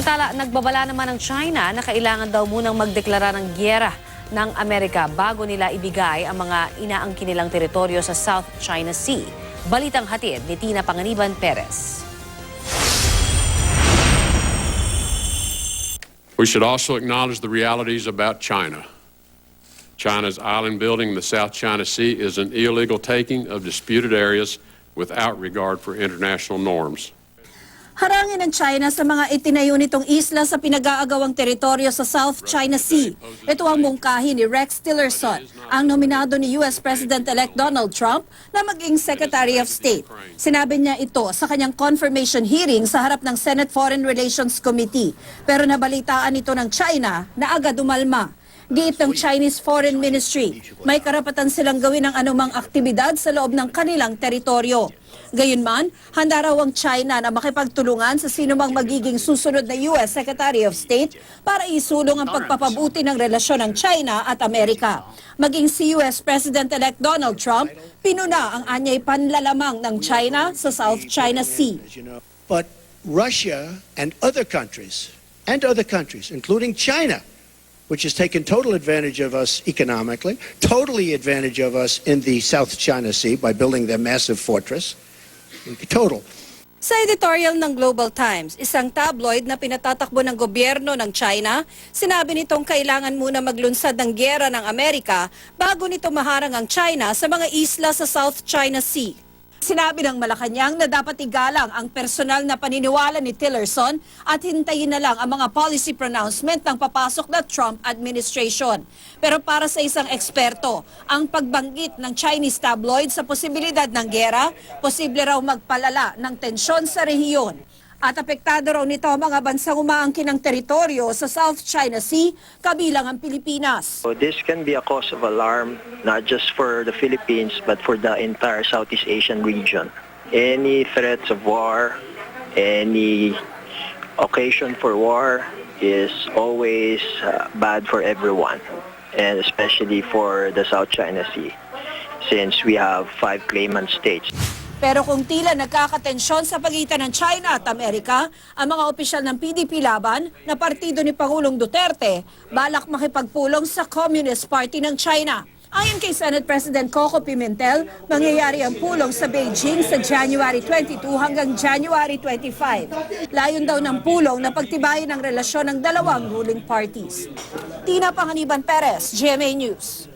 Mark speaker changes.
Speaker 1: Samantala, nagbabala naman ang China na kailangan daw munang magdeklara ng giyera ng Amerika bago nila ibigay ang mga inaangkin nilang teritoryo sa South China Sea. Balitang hatid ni Tina Panganiban Perez.
Speaker 2: We should also acknowledge the realities about China. China's island building in the South China Sea is an illegal taking of disputed areas without regard for international norms.
Speaker 3: Harangin ng China sa mga itinayo nitong isla sa pinag-aagawang teritoryo sa South China Sea. Ito ang mungkahi ni Rex Tillerson, ang nominado ni US President-elect Donald Trump na maging Secretary of State. Sinabi niya ito sa kanyang confirmation hearing sa harap ng Senate Foreign Relations Committee. Pero nabalitaan ito ng China na agad umalma. Giit ng Chinese Foreign Ministry, may karapatan silang gawin ang anumang aktibidad sa loob ng kanilang teritoryo. Gayunman, handa raw ang China na makipagtulungan sa sinumang magiging susunod na US Secretary of State para isulong ang pagpapabuti ng relasyon ng China at Amerika. Maging si US President-elect Donald Trump, pinuna ang anyay panlalamang ng China sa South China Sea.
Speaker 4: But Russia and other countries, including China, which has taken total advantage of us economically, totally advantage of us in the South China Sea by building their massive fortress. Total.
Speaker 3: Sa editorial ng Global Times, isang tabloid na pinatatakbo ng gobyerno ng China, sinabi nitong kailangan muna maglunsad ng giyera ng Amerika bago nito maharang ang China sa mga isla sa South China Sea. Sinabi ng Malacanang na dapat igalang ang personal na paniniwala ni Tillerson at hintayin na lang ang mga policy pronouncement ng papasok na Trump administration. Pero para sa isang eksperto, ang pagbanggit ng Chinese tabloid sa posibilidad ng giyera, posible raw magpalala ng tensyon sa rehiyon. At apektado raw nito ang mga bansang umaangkin ng teritoryo sa South China Sea, kabilang ang Pilipinas.
Speaker 5: So this can be a cause of alarm, not just for the Philippines, but for the entire Southeast Asian region. Any threats of war, any occasion for war is always bad for everyone, and especially for the South China Sea, since we have 5 claimant states.
Speaker 3: Pero kung tila nagkakatensyon sa pagitan ng China at Amerika, ang mga opisyal ng PDP Laban na partido ni Pangulong Duterte, balak makipagpulong sa Communist Party ng China. Ayon kay Senate President Coco Pimentel, mangyayari ang pulong sa Beijing sa January 22 hanggang January 25. Layon daw ng pulong na pagtibayin ang relasyon ng dalawang ruling parties. Tina Panganiban Perez, GMA News.